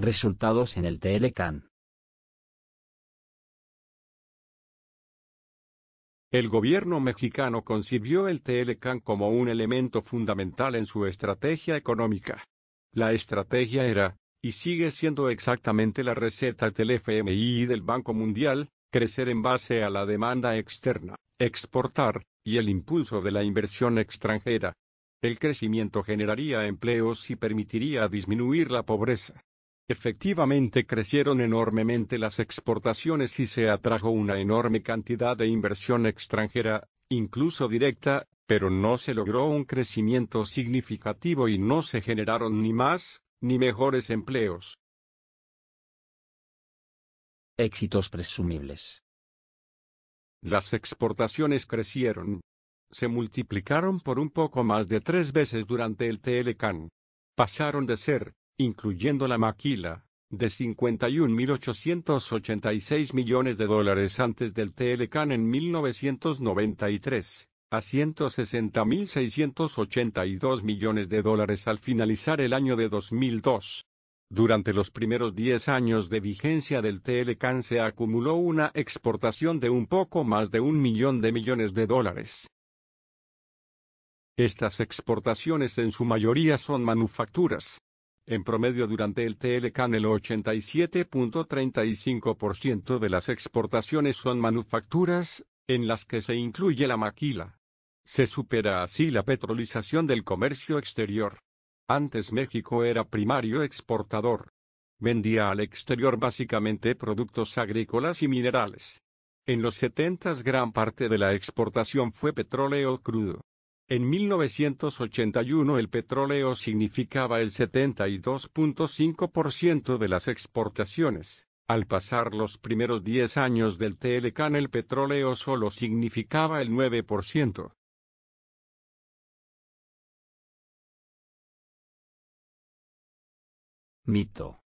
Resultados en el Telecán. El gobierno mexicano concibió el Telecán como un elemento fundamental en su estrategia económica. La estrategia era, y sigue siendo exactamente la receta del FMI y del Banco Mundial, crecer en base a la demanda externa, exportar, y el impulso de la inversión extranjera. El crecimiento generaría empleos y permitiría disminuir la pobreza. Efectivamente crecieron enormemente las exportaciones y se atrajo una enorme cantidad de inversión extranjera, incluso directa, pero no se logró un crecimiento significativo y no se generaron ni más, ni mejores empleos. Éxitos presumibles. Las exportaciones crecieron. Se multiplicaron por un poco más de 3 veces durante el Telecán. Pasaron de ser, incluyendo la maquila, de 51.886 millones de dólares antes del Telecán en 1993, a 160.682 millones de dólares al finalizar el año de 2002. Durante los primeros 10 años de vigencia del Telecán se acumuló una exportación de un poco más de 1 millón de millones de dólares. Estas exportaciones en su mayoría son manufacturas. En promedio durante el Telecán el 87.35% de las exportaciones son manufacturas, en las que se incluye la maquila. Se supera así la petrolización del comercio exterior. Antes México era primario exportador. Vendía al exterior básicamente productos agrícolas y minerales. En los 70 gran parte de la exportación fue petróleo crudo. En 1981 el petróleo significaba el 72.5% de las exportaciones. Al pasar los primeros 10 años del Telecán el petróleo solo significaba el 9%. Mito.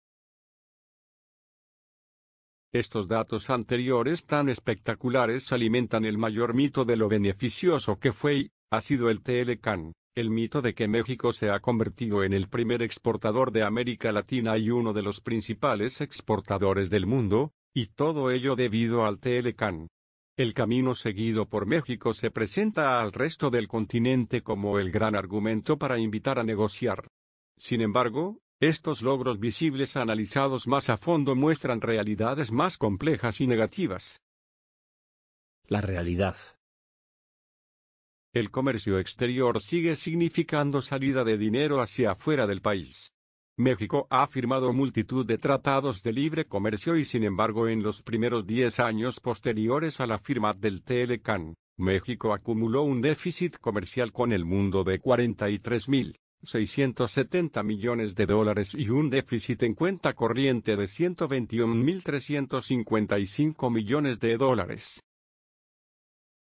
Estos datos anteriores tan espectaculares alimentan el mayor mito de lo beneficioso que fue y ha sido el Telecán, el mito de que México se ha convertido en el primer exportador de América Latina y uno de los principales exportadores del mundo, y todo ello debido al Telecán. El camino seguido por México se presenta al resto del continente como el gran argumento para invitar a negociar. Sin embargo, estos logros visibles analizados más a fondo muestran realidades más complejas y negativas. La realidad. El comercio exterior sigue significando salida de dinero hacia afuera del país. México ha firmado multitud de tratados de libre comercio y sin embargo en los primeros 10 años posteriores a la firma del Telecán, México acumuló un déficit comercial con el mundo de 43.670 millones de dólares y un déficit en cuenta corriente de 121.355 millones de dólares.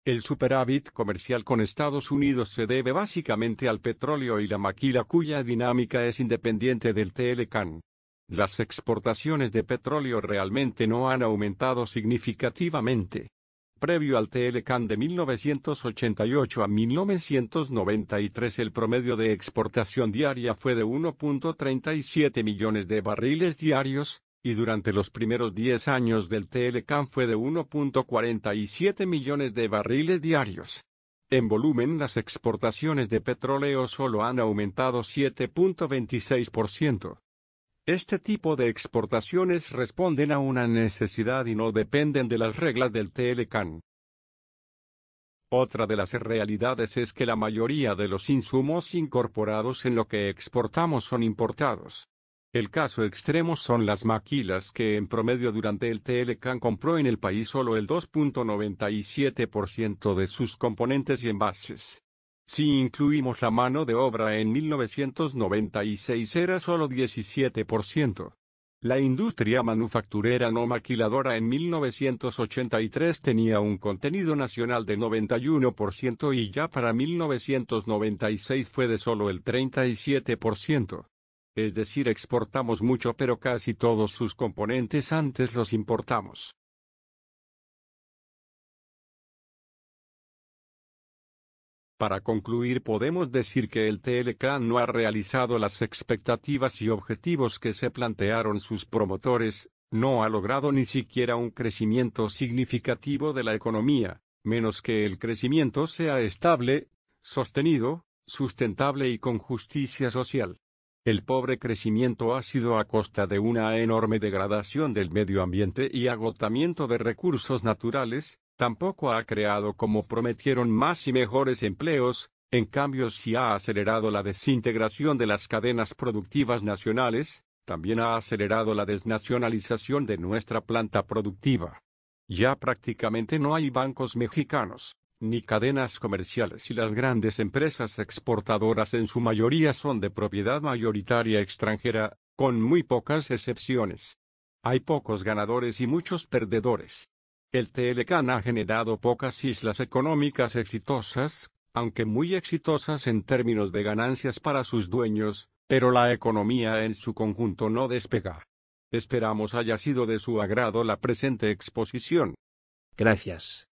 El superávit comercial con Estados Unidos se debe básicamente al petróleo y la maquila cuya dinámica es independiente del Telecán. Las exportaciones de petróleo realmente no han aumentado significativamente. Previo al Telecán de 1988 a 1993 el promedio de exportación diaria fue de 1.37 millones de barriles diarios, y durante los primeros 10 años del Telecán fue de 1.47 millones de barriles diarios. En volumen las exportaciones de petróleo solo han aumentado 7.26%. Este tipo de exportaciones responden a una necesidad y no dependen de las reglas del Telecán. Otra de las realidades es que la mayoría de los insumos incorporados en lo que exportamos son importados. El caso extremo son las maquilas que en promedio durante el Telecán compró en el país solo el 2.97% de sus componentes y envases. Si incluimos la mano de obra en 1996 era solo 17%. La industria manufacturera no maquiladora en 1983 tenía un contenido nacional de 91% y ya para 1996 fue de solo el 37%. Es decir, exportamos mucho pero casi todos sus componentes antes los importamos. Para concluir, podemos decir que el TLCAN no ha realizado las expectativas y objetivos que se plantearon sus promotores, no ha logrado ni siquiera un crecimiento significativo de la economía, menos que el crecimiento sea estable, sostenido, sustentable y con justicia social. El pobre crecimiento ha sido a costa de una enorme degradación del medio ambiente y agotamiento de recursos naturales. Tampoco ha creado como prometieron más y mejores empleos, en cambio sí ha acelerado la desintegración de las cadenas productivas nacionales, también ha acelerado la desnacionalización de nuestra planta productiva. Ya prácticamente no hay bancos mexicanos, ni cadenas comerciales y las grandes empresas exportadoras en su mayoría son de propiedad mayoritaria extranjera, con muy pocas excepciones. Hay pocos ganadores y muchos perdedores. El TLCAN ha generado pocas islas económicas exitosas, aunque muy exitosas en términos de ganancias para sus dueños, pero la economía en su conjunto no despega. Esperamos haya sido de su agrado la presente exposición. Gracias.